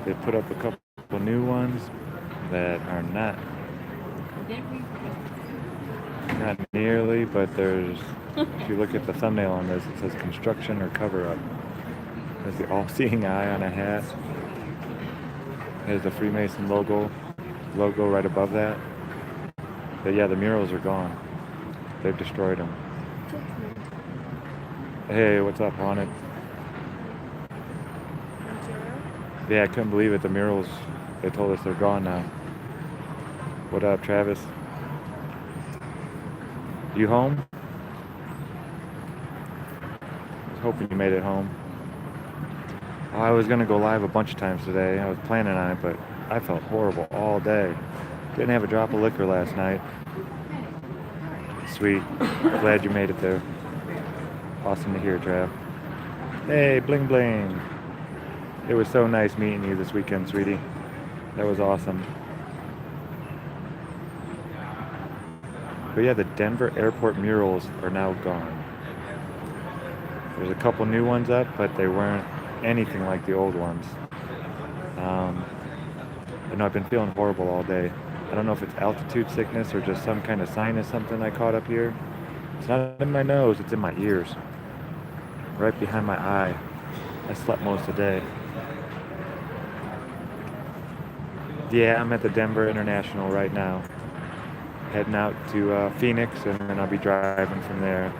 They put up a couple new ones that are not nearly, but there's, if you look at the thumbnail on this, it says construction or cover up. There's the all-seeing eye on a hat. There's the Freemason logo right above that. But yeah, the murals are gone. They've destroyed them. Hey, what's up, Haunted? Yeah, I couldn't believe it. The murals, they told us they're gone now. What up, Travis? You home? I was hoping you made it home. Oh, I was going to go live a bunch of times today. I was planning on it, but I felt horrible all day. Didn't have a drop of liquor last night. Sweet. Glad you made it there. Awesome to hear, Trav. Hey, bling bling. It was so nice meeting you this weekend, sweetie. That was awesome. But yeah, the Denver airport murals are now gone. There's a couple new ones up, but they weren't anything like the old ones. I know I've been feeling horrible all day. I don't know if it's altitude sickness or just some kind of sinus something I caught up here. It's not in my nose, it's in my ears. Right behind my eye. I slept most of the day. Yeah, I'm at the Denver International right now. Heading out to Phoenix, and then I'll be driving from there.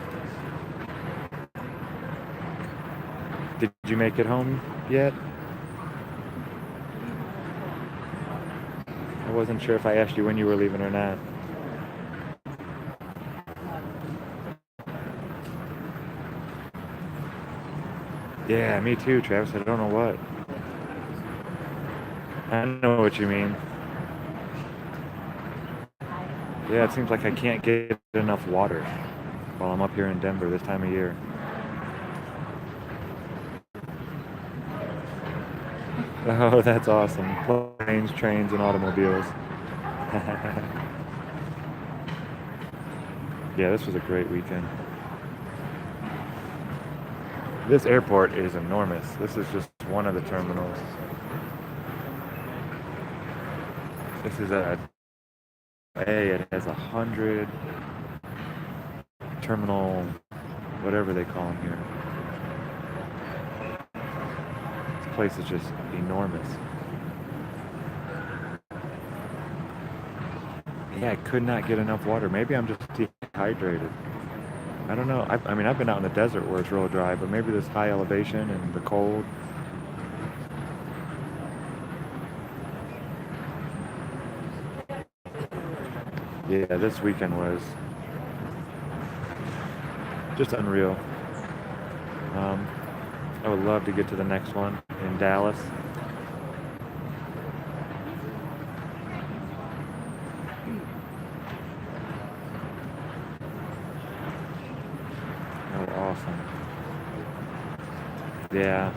Did you make it home yet? I wasn't sure if I asked you when you were leaving or not. Yeah, me too, Travis. I don't know what. I know what you mean. Yeah, it seems like I can't get enough water while I'm up here in Denver this time of year. Oh, that's awesome. Planes, trains, and automobiles. Yeah, this was a great weekend. This airport is enormous. This is just one of the terminals. This is a it has 100 terminal, whatever they call them here. This place is just enormous. Yeah, I could not get enough water. Maybe I'm just dehydrated. I don't know. I mean, I've been out in the desert where it's real dry, but maybe this high elevation and the cold. Yeah, this weekend was just unreal. I would love to get to the next one in Dallas. Oh, awesome. Yeah.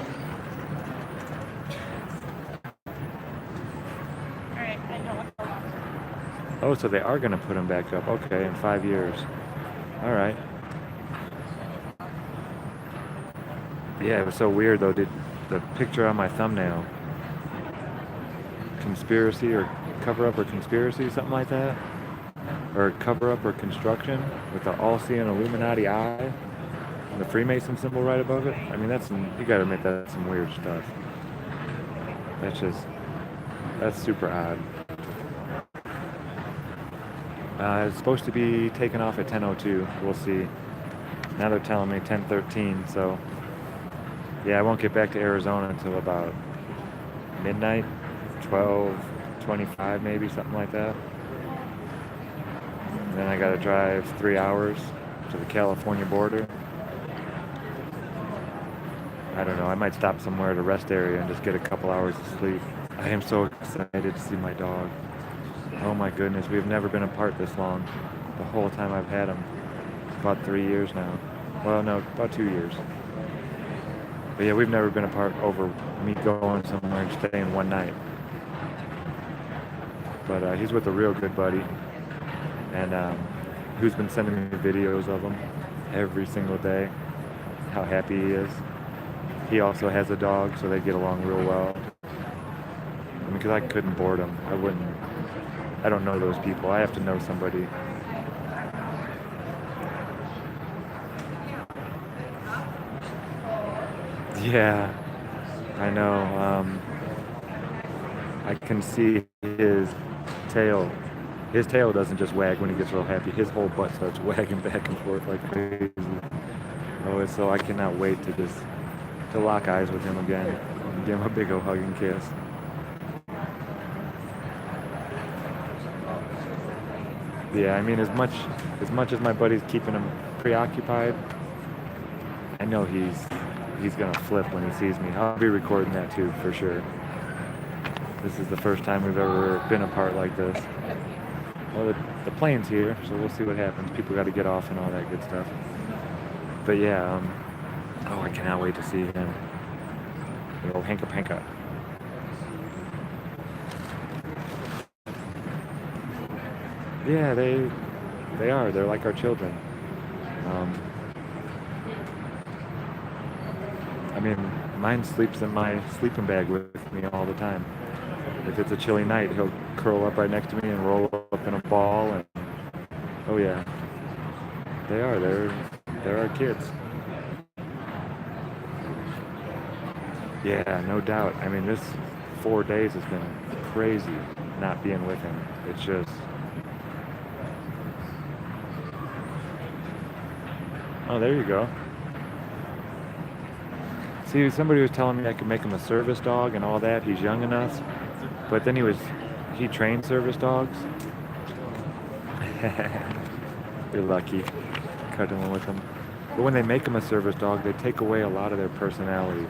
Oh, so they are going to put them back up. Okay, in 5 years. All right. Yeah, it was so weird though. Did the picture on my thumbnail conspiracy or cover up or conspiracy, something like that? Or cover up or construction with the all-seeing Illuminati eye and the Freemason symbol right above it? I mean, that's some, you gotta admit that's some weird stuff. That's super odd. It's supposed to be taken off at 10:02. We'll see. Now they're telling me 10:13, so yeah, I won't get back to Arizona until about midnight, 12:25 maybe, something like that. And then I gotta drive 3 hours to the California border. I don't know, I might stop somewhere at a rest area and just get a couple hours of sleep. I am so excited to see my dog. Oh my goodness, we've never been apart this long. The whole time I've had him. About 3 years now. Well, no, about 2 years. But yeah, we've never been apart over me going somewhere and staying one night. But he's with a real good buddy. And who's been sending me videos of him every single day. How happy he is. He also has a dog, so they get along real well. because I couldn't board him. I wouldn't. I don't know those people. I have to know somebody. Yeah, I know. I can see his tail. His tail doesn't just wag when he gets real happy. His whole butt starts wagging back and forth like crazy. Oh, so I cannot wait to lock eyes with him again and give him a big old hug and kiss. Yeah, I mean, as much as my buddy's keeping him preoccupied, I know he's gonna flip when he sees me. I'll be recording that too for sure. This is the first time we've ever been apart like this. Well, the plane's here, so we'll see what happens. People got to get off and all that good stuff. But yeah, oh, I cannot wait to see him. The old hanka panka. Yeah, they are. They're like our children. Um, I mean, mine sleeps in my sleeping bag with me all the time. If it's a chilly night, he'll curl up right next to me and roll up in a ball. And oh yeah, they are. They're our kids. Yeah, no doubt. I mean, this 4 days has been crazy not being with him. It's just, oh, there you go. See, somebody was telling me I could make him a service dog and all that. He's young enough. But then he trained service dogs. You're lucky cuddling with them. But when they make them a service dog, they take away a lot of their personality.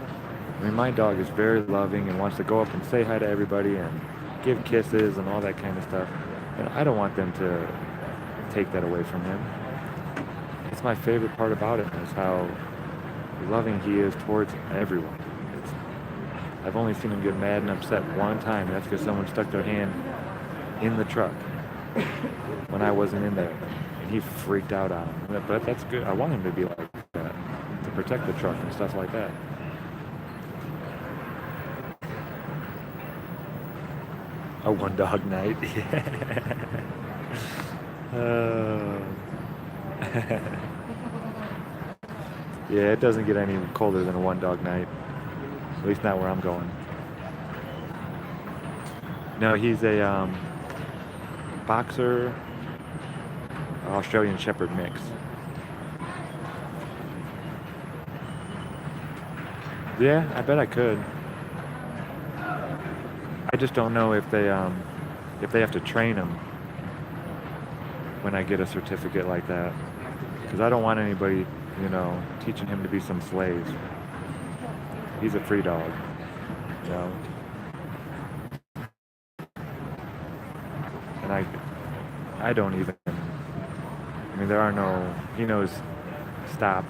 I mean, my dog is very loving and wants to go up and say hi to everybody and give kisses and all that kind of stuff. And I don't want them to take that away from him. It's my favorite part about it is how loving he is towards everyone. I've only seen him get mad and upset one time. That's because someone stuck their hand in the truck when I wasn't in there. And he freaked out on him. But that's good. I want him to be like that, to protect the truck and stuff like that. A one dog night. Yeah, it doesn't get any colder than a one dog night. At least not where I'm going. No, he's a boxer, Australian Shepherd mix. Yeah, I bet I could. I just don't know if they have to train him when I get a certificate like that, because I don't want anybody, teaching him to be some slave. He's a free dog, you know. And I don't even. I mean, there are no. He knows stop,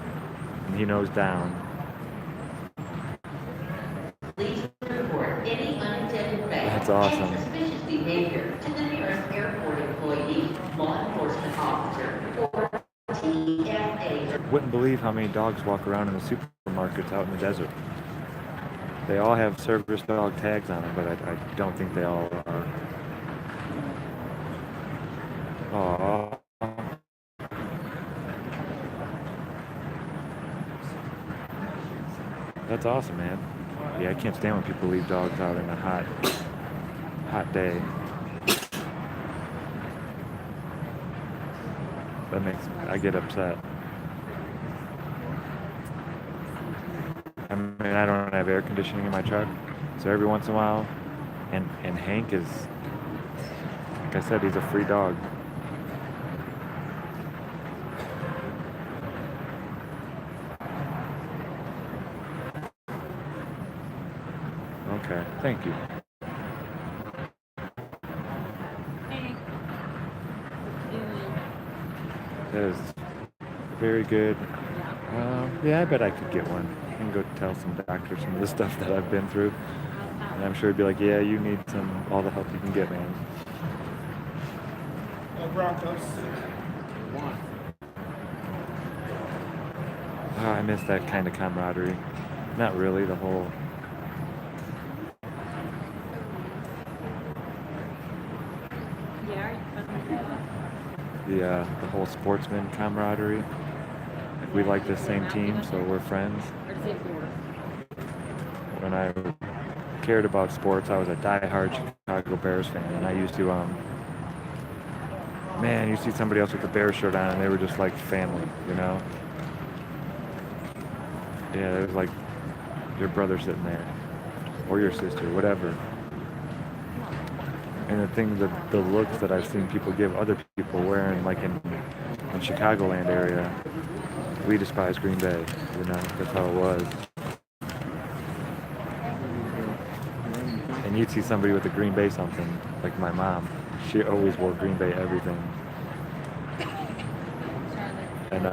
and he knows down. Please report any unintended That's theft awesome. and suspicious behavior to the nearest airport employee, law enforcement officer, or TFA. Wouldn't believe how many dogs walk around in the supermarkets out in the desert. They all have service dog tags on them, but I don't think they all are. Aww. That's awesome, man. Yeah, I can't stand when people leave dogs out in a hot day. I get upset. I mean, I don't have air conditioning in my truck, so every once in a while, and Hank is, like I said, he's a free dog. Okay, thank you. That is very good. Yeah, I bet I could get one. I can go tell some doctors some of the stuff that I've been through. And I'm sure he'd be like, yeah, you need all the help you can get, man. Broncos. Oh, I miss that kind of camaraderie. Not really, the whole... the whole sportsman camaraderie. Like we like the same team, so we're friends. When I cared about sports, I was a diehard Chicago Bears fan, and I used to man, you see somebody else with a Bears shirt on, and they were just like family, you know? Yeah, it was like your brother sitting there, or your sister, whatever. And the thing, the looks that I've seen people give other people wearing, like in Chicagoland area, we despise Green Bay, you know? That's how it was. And you'd see somebody with a Green Bay something, like my mom. She always wore Green Bay everything. And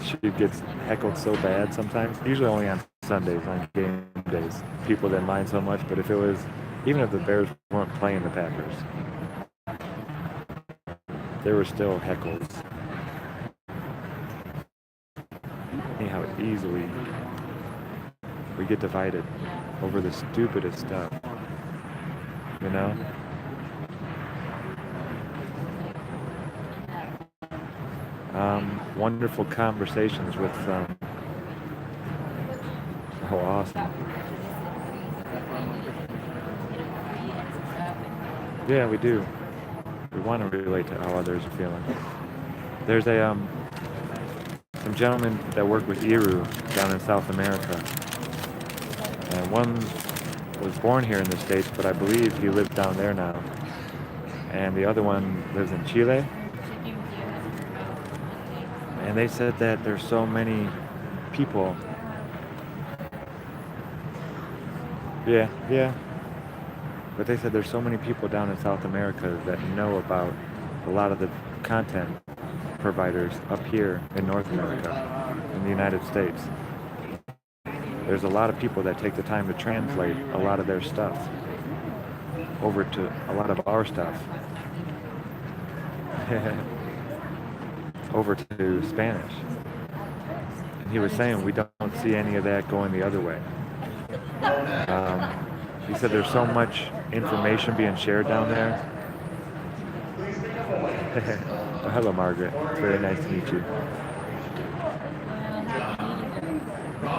she gets heckled so bad sometimes, usually only on Sundays, on game days. People didn't mind so much, but if it was, even if the Bears weren't playing the Packers, there were still heckles. How easily we get divided over the stupidest stuff, you know? Wonderful conversations with oh, awesome. Yeah, we do. We want to relate to how others are feeling. There's some gentlemen that work with Iru down in South America, and one was born here in the States, but I believe he lives down there now, and the other one lives in Chile. And they said that there's so many people. Yeah. But they said there's so many people down in South America that know about a lot of the content providers up here in North America, in the United States. There's a lot of people that take the time to translate a lot of their stuff over to a lot of our stuff. Over to Spanish. And he was saying we don't see any of that going the other way. He said there's so much information being shared down there. Oh, hello, Margaret. It's very nice to meet you.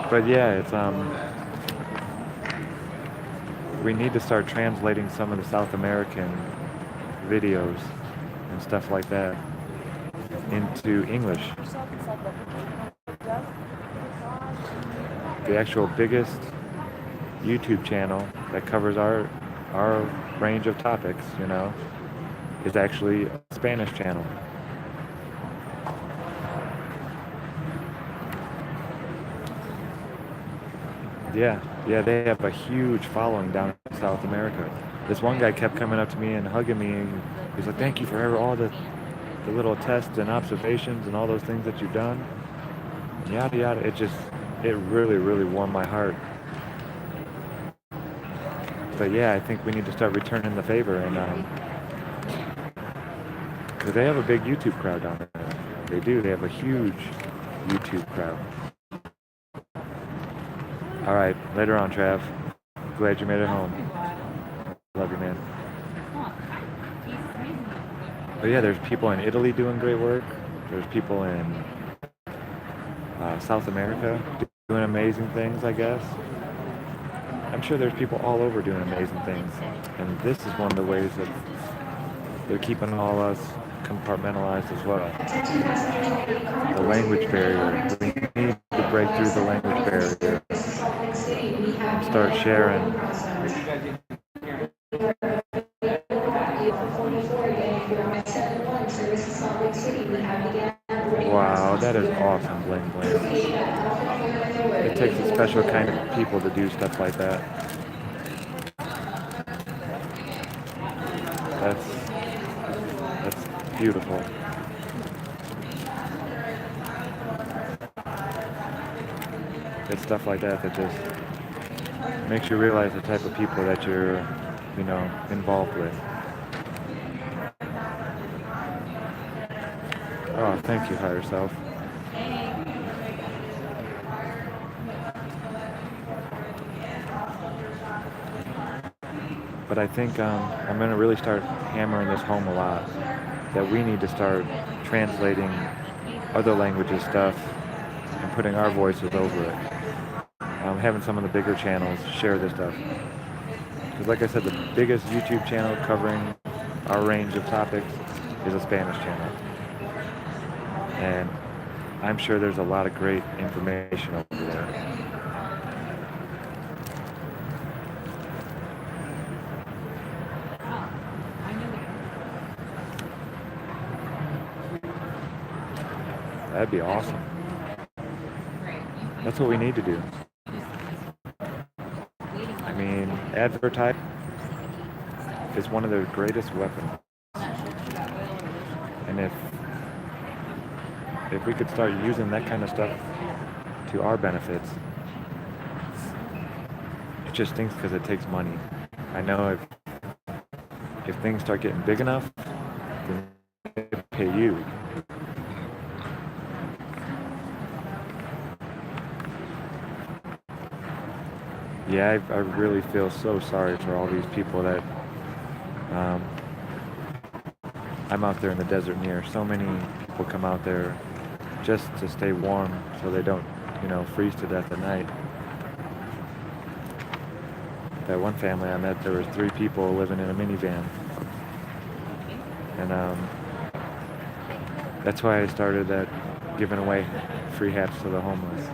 But yeah, it's we need to start translating some of the South American videos and stuff like that into English. The actual biggest YouTube channel that covers our range of topics, you know, is actually a Spanish channel. Yeah, they have a huge following down in South America. This one guy kept coming up to me and hugging me, and he's like, "Thank you for all the little tests and observations and all those things that you've done." And yada yada. It really, really warmed my heart. But yeah, I think we need to start returning the favor, and because they have a big YouTube crowd down there. They do. They have a huge YouTube crowd. All right, later on, Trav. Glad you made it home. Love you, man. But yeah, there's people in Italy doing great work. There's people in South America doing amazing things, I guess. I'm sure there's people all over doing amazing things. And this is one of the ways that they're keeping all us compartmentalized as well. The language barrier. We need to break through the language barrier and start sharing. Wow, that is awesome, Bling Bling. It takes a special kind of people to do stuff like that. That's beautiful. It's stuff like that that just makes you realize the type of people that you're, you know, involved with. Oh, thank you, higher self. But I think I'm going to really start hammering this home a lot, that we need to start translating other languages stuff and putting our voices over it. Having some of the bigger channels share this stuff. Because like I said, the biggest YouTube channel covering our range of topics is a Spanish channel. And I'm sure there's a lot of great information over there. That'd be awesome. That's what we need to do. I mean, advertising is one of their greatest weapons. And if we could start using that kind of stuff to our benefits, it just stinks because it takes money. I know if things start getting big enough, then they pay you. Yeah, I really feel so sorry for all these people that I'm out there in the desert near. So many people come out there just to stay warm so they don't, freeze to death at night. That one family I met, there was 3 people living in a minivan. And that's why I started giving away free hats to the homeless.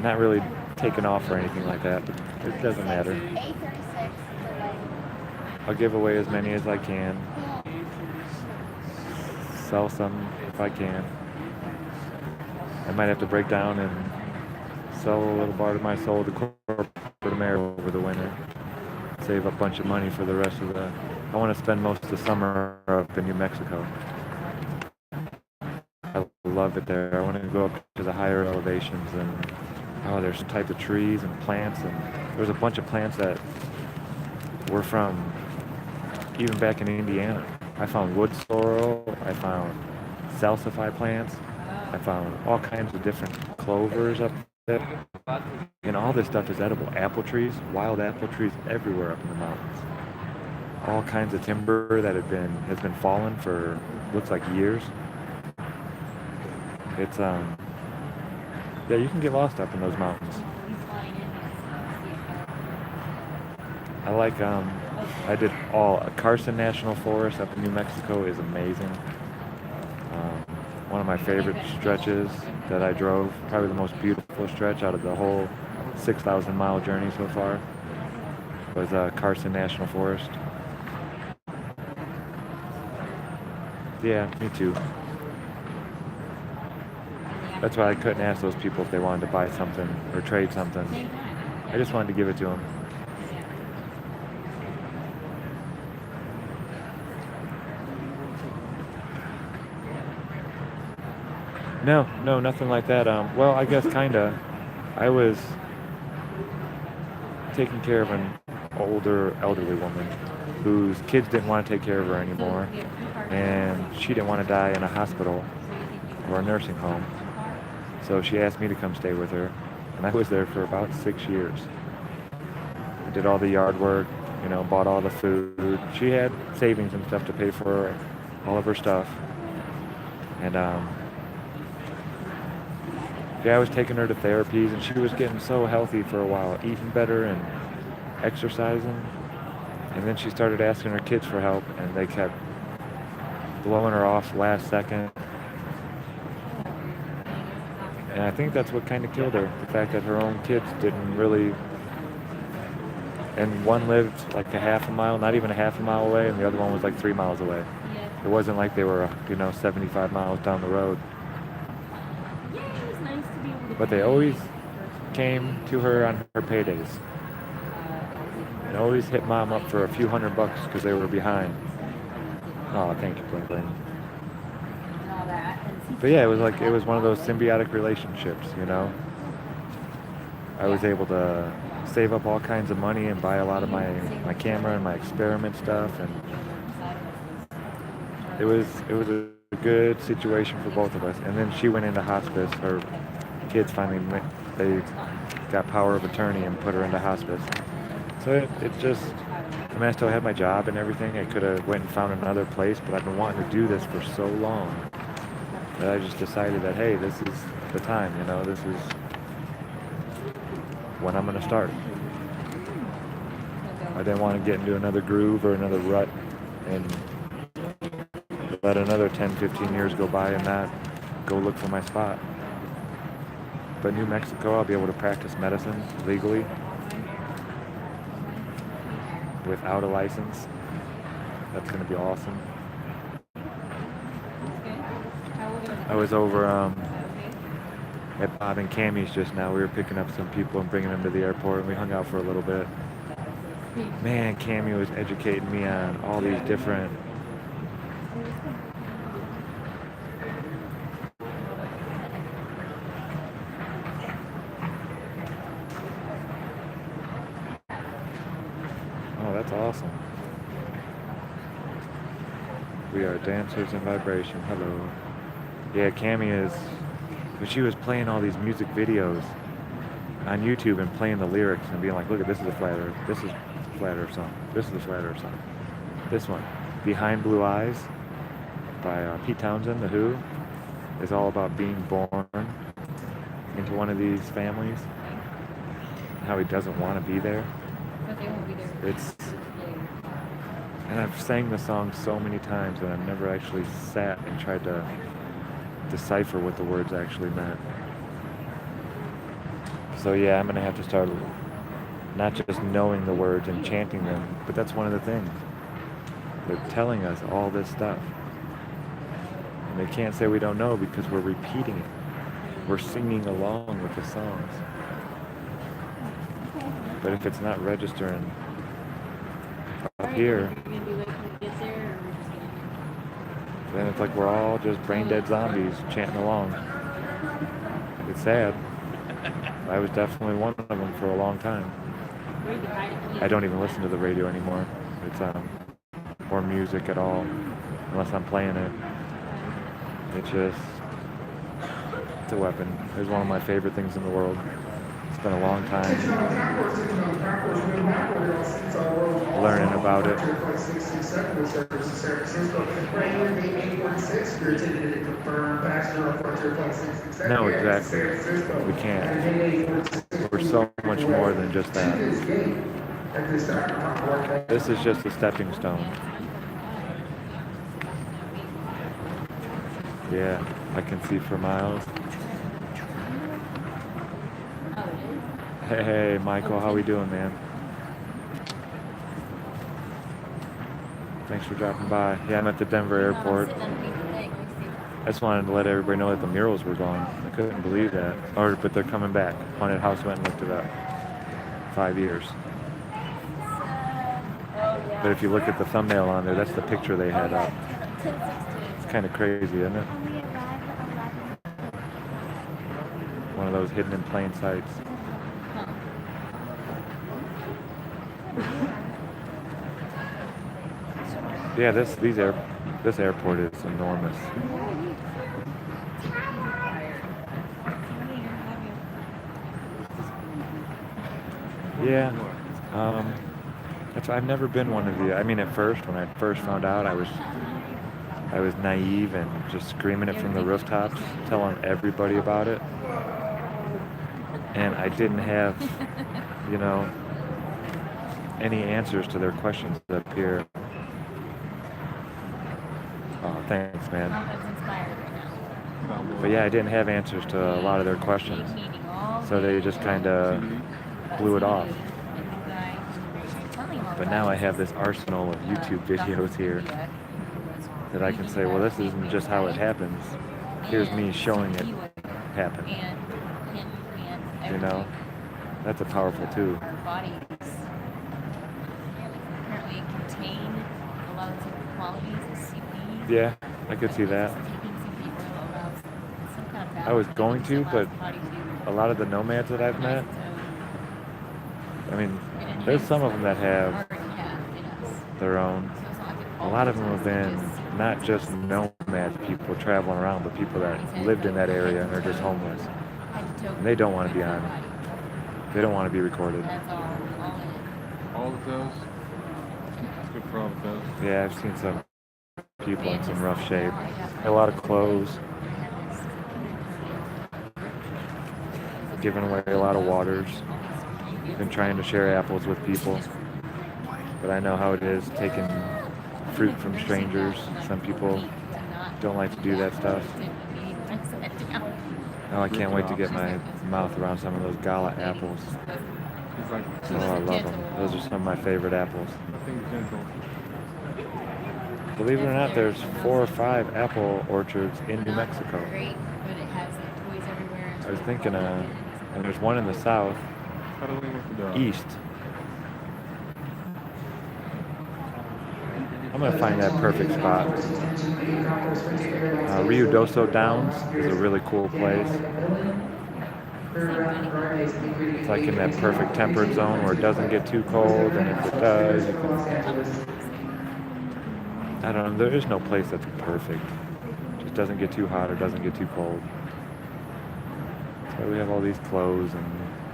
Not really taking off or anything like that. It doesn't matter. I'll give away as many as I can. Sell some if I can. I might have to break down and sell a little part of my soul to corporate America over the winter. Save a bunch of money for the rest of I want to spend most of the summer up in New Mexico. I love it there. I want to go up to the higher elevations and there's some type of trees and plants, and there's a bunch of plants that were from even back in Indiana. I found wood sorrel, I found salsify plants, I found all kinds of different clovers up there, and all this stuff is edible. Apple trees, wild apple trees everywhere up in the mountains. All kinds of timber that has been fallen for looks like years. It's yeah, you can get lost up in those mountains. I like, I did Carson National Forest up in New Mexico is amazing. One of my favorite stretches that I drove, probably the most beautiful stretch out of the whole 6,000 mile journey so far, was Carson National Forest. Yeah, me too. That's why I couldn't ask those people if they wanted to buy something or trade something. I just wanted to give it to them. No, nothing like that. Well, I guess kinda. I was taking care of an elderly woman whose kids didn't want to take care of her anymore, and she didn't want to die in a hospital or a nursing home. So she asked me to come stay with her, and I was there for about 6 years. I did all the yard work, bought all the food. She had savings and stuff to pay for all of her stuff. And I was taking her to therapies, and she was getting so healthy for a while, eating better and exercising. And then she started asking her kids for help, and they kept blowing her off last second. And I think that's what kind of killed her, the fact that her own kids didn't really, and one lived like a half a mile, not even a half a mile away, and the other one was like 3 miles away. It wasn't like they were, 75 miles down the road. But they always came to her on her paydays. And always hit mom up for a few $100 because they were behind. Oh, thank you, Brooklyn. But yeah, it was one of those symbiotic relationships, I was able to save up all kinds of money and buy a lot of my camera and my experiment stuff, and it was a good situation for both of us. And then she went into hospice. Her kids finally they got power of attorney and put her into hospice. So it just, I mean, I still had my job and everything. I could have went and found another place, but I've been wanting to do this for so long that I just decided that, hey, this is the time, you know, this is when I'm going to start. I didn't want to get into another groove or another rut and let another 10, 15 years go by and not go look for my spot. But New Mexico, I'll be able to practice medicine legally without a license. That's going to be awesome. I was over at Bob and Cammy's just now. We were picking up some people and bringing them to the airport, and we hung out for a little bit. Man, Cammy was educating me on all these different Oh, that's awesome. We are dancers in vibration. Hello. Yeah, Cammy is. But she was playing all these music videos on YouTube and playing the lyrics and being like, look at this is a flat earth. This is a flat earth song. This is a flat earth song. This one, Behind Blue Eyes by Pete Townsend, The Who, is all about being born into one of these families. How he doesn't want to be there. It's, and I've sang the song so many times and I've never actually sat and tried to decipher what the words actually meant. So yeah, I'm gonna have to start not just knowing the words and chanting them, but that's one of the things. They're telling us all this stuff. And they can't say we don't know because we're repeating it. We're singing along with the songs. But if it's not registering up here, then it's like we're all just brain dead zombies chanting along. It's sad. I was definitely one of them for a long time. I don't even listen to the radio anymore. It's or music at all, unless I'm playing it. It's a weapon. It's one of my favorite things in the world. It's been a long time learning about it. No, exactly. We can't. We're so much more than just that. This is just a stepping stone. Yeah, I can see for miles. Hey, Michael, how we doing, man? Thanks for dropping by. Yeah, I'm at the Denver airport. I just wanted to let everybody know that the murals were gone. I couldn't believe that. But they're coming back. Haunted House went and looked it up. 5 years. But if you look at the thumbnail on there, that's the picture they had up. It's kind of crazy, isn't it? One of those hidden in plain sights. Yeah, this airport is enormous. Yeah, I've never been one of the. I mean, at first, when I first found out, I was naive and just screaming it from the rooftops, telling everybody about it, and I didn't have, any answers to their questions up here. Oh, thanks, man. But yeah, I didn't have answers to a lot of their questions, so they just kind of blew it off. But now I have this arsenal of YouTube videos here that I can say, well, this isn't just how it happens. Here's me showing it happen. That's a powerful too. Yeah, I could see that. I was going to, but a lot of the nomads that I've met, I mean, there's some of them that have their own. A lot of them have been not just nomad people traveling around, but people that lived in that area and are just homeless. And they don't want to be on. They don't want to be recorded. All of those. Good for all of those. Yeah, I've seen some people in some rough shape. A lot of clothes. Giving away a lot of waters. Been trying to share apples with people. But I know how it is taking fruit from strangers. Some people don't like to do that stuff. Oh, I can't wait to get my mouth around some of those gala apples. Oh, I love them. Those are some of my favorite apples. Believe it or not, there's 4 or 5 apple orchards in New Mexico. I was thinking, and there's one in the south, east. I'm gonna find that perfect spot. Rio Doso Downs is a really cool place. It's like in that perfect temperate zone where it doesn't get too cold, and if it does, you can, I don't know, there is no place that's perfect. It just doesn't get too hot or doesn't get too cold. So we have all these clothes and...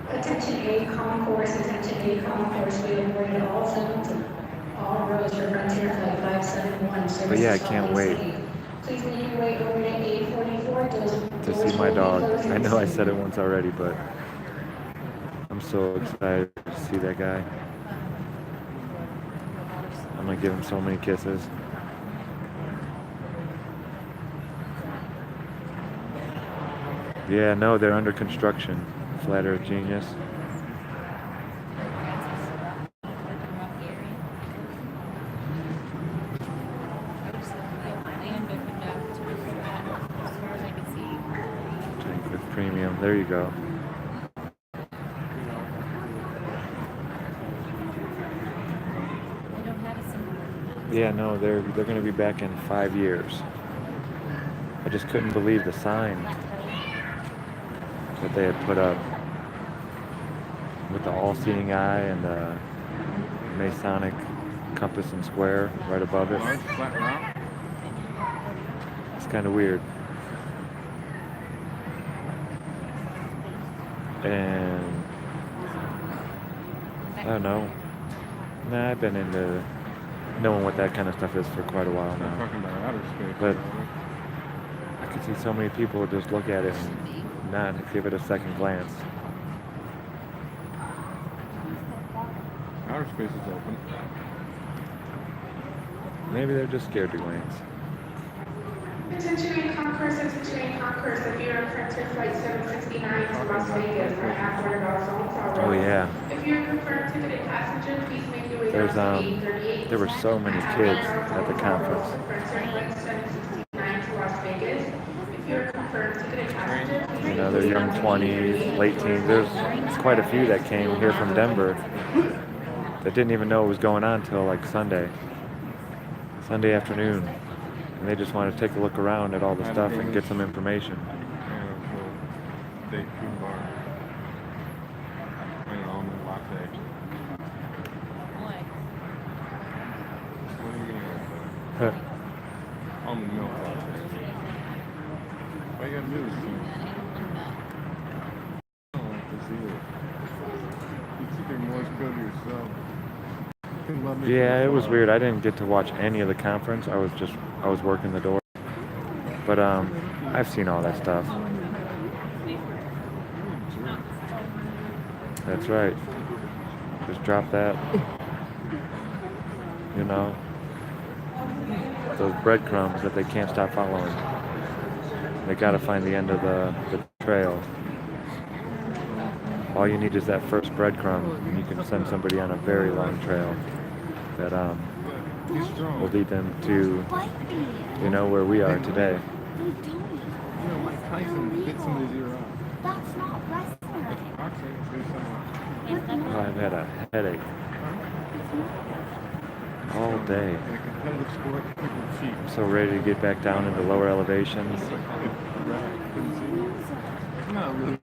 Attention A concourse, attention A concourse, we avoided all zones, all roads for Frontier Flight 571. But yeah, I can't wait Please make your way over to A44. to see my dog. I know I said it once already, but I'm so excited to see that guy. I'm gonna give him so many kisses. Yeah, no, they're under construction. Flat Earth Genius. Drink with premium. There you go. Yeah, no, they're gonna be back in 5 years. I just couldn't believe the sign that they had put up with the all-seeing eye and the Masonic compass and square right above it. It's kind of weird. And I don't know. Nah, I've been into knowing what that kind of stuff is for quite a while now. Talking about outer space. But I could see so many people just look at it and not give it a second glance. Outer space is open. Maybe they're just scared to glance. Attention in concourse, if you're on Frontier Flight 769 to Las Vegas, we're halfway about zones Oh yeah. If you're a confirmed ticketed passenger, please make your way down to 838. There were so many kids at the conference. Frontier Flight 769 to Las Vegas. If you're a confirmed ticketed passenger, please You know, they're young 20s, late teens. There's quite a few that came here from Denver that didn't even know what was going on till like Sunday afternoon. And they just wanted to take a look around at all the stuff and get some information. Date food bar. And an almond latte. What are you gonna have? Almond milk latte. Why you gotta do this to me? I don't like this either. You keep your Morse code to yourself. You can love me Yeah, for it was fun. weird. I didn't get to watch any of the conference. I was working the door. But I've seen all that stuff. That's right. Just drop that. You know, those breadcrumbs that they can't stop following. They gotta find the end of the trail. All you need is that first breadcrumb, and you can send somebody on a very long trail that He's strong. will lead them to, you know, where we are today. You know, Mike Tyson bit somebody's ear off. That's not wrestling. Boxing, do something. Oh, I've had a headache all day. In a competitive sport, people cheat. I'm so ready to get back down into lower elevations. No, really.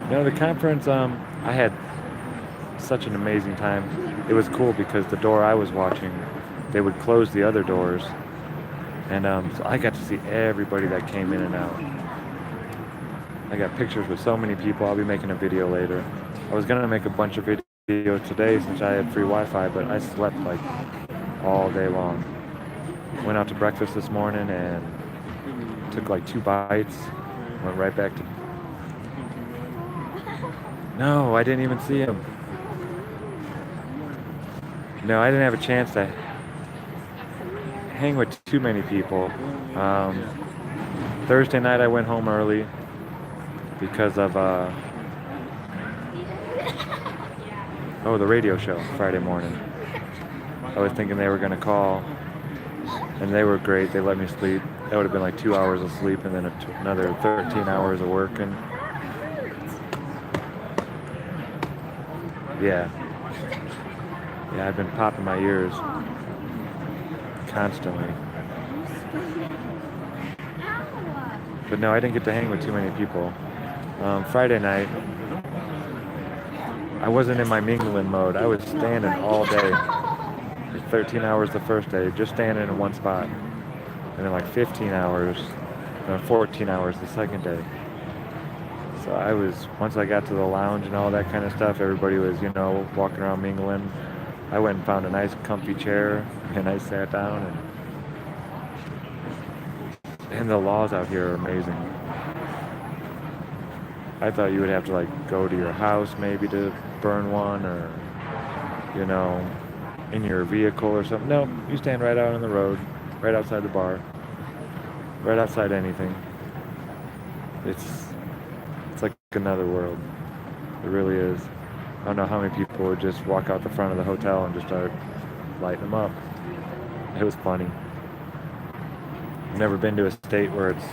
No, the conference, I had such an amazing time. It was cool because the door I was watching, they would close the other doors. And so I got to see everybody that came in and out. I got pictures with so many people. I'll be making a video later. I was gonna make a bunch of videos today since I had free Wi-Fi, but I slept like all day long. Went out to breakfast this morning and took like 2 bites. Went right back to... No, I didn't even see him. No, I didn't have a chance to hang with too many people. Thursday night I went home early because of the radio show Friday morning. I was thinking they were gonna call, and they were great. They let me sleep. That would have been like 2 hours of sleep and then another 13 hours of working. Yeah, I've been popping my ears constantly. But no, I didn't get to hang with too many people. Friday night, I wasn't in my mingling mode. I was standing all day. 13 hours the first day, just standing in one spot. And then like 15 hours, 14 hours the second day. So once I got to the lounge and all that kind of stuff, everybody was, walking around mingling. I went and found a nice comfy chair and I sat down, and the laws out here are amazing. I thought you would have to like go to your house maybe to burn one, or in your vehicle or something. No, you stand right out on the road, right outside the bar, right outside anything. It's like another world. It really is. I don't know how many people would just walk out the front of the hotel and just start lighting them up. It was funny. I've never been to a state where it's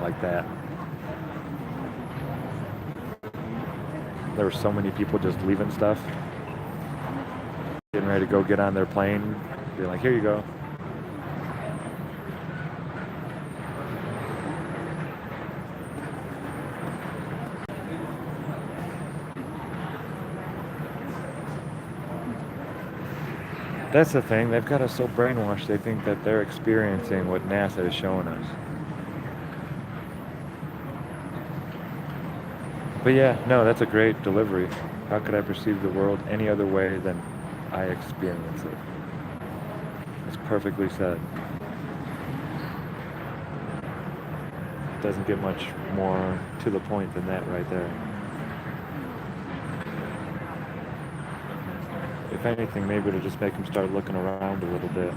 like that. There were so many people just leaving stuff, getting ready to go get on their plane, being like, here you go. That's the thing, they've got us so brainwashed, they think that they're experiencing what NASA is showing us. But yeah, no, that's a great delivery. How could I perceive the world any other way than I experience it? It's perfectly said. Doesn't get much more to the point than that right there. If anything, maybe it'll just make them start looking around a little bit.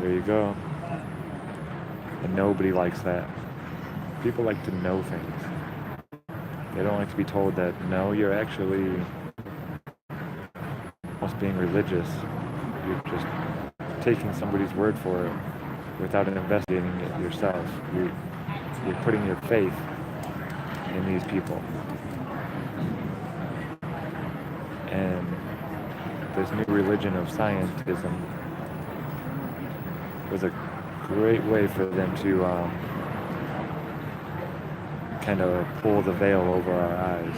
There you go. And nobody likes that. People like to know things. They don't like to be told that, no, you're actually almost being religious. You're just taking somebody's word for it without investigating it yourself. You're putting your faith in these people. And this new religion of scientism was a great way for them to kind of pull the veil over our eyes.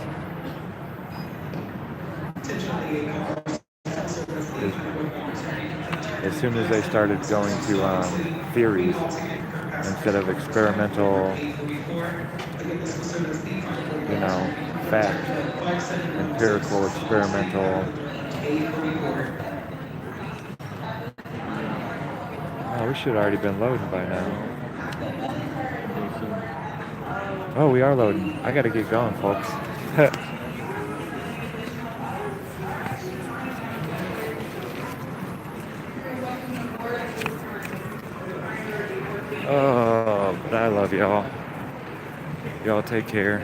As soon as they started going to theories instead of experimental, fact, empirical, experimental. Oh, we should have already been loading by now. Oh, we are loading. I gotta get going, folks. Oh, but I love y'all. Y'all take care.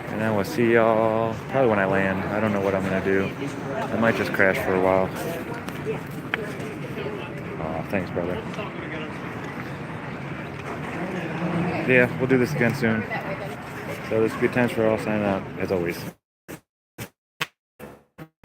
And I will see y'all probably when I land. I don't know what I'm gonna do. I might just crash for a while. Oh, thanks, brother. Yeah, we'll do this again soon. So this will be Times for All signing out, as always.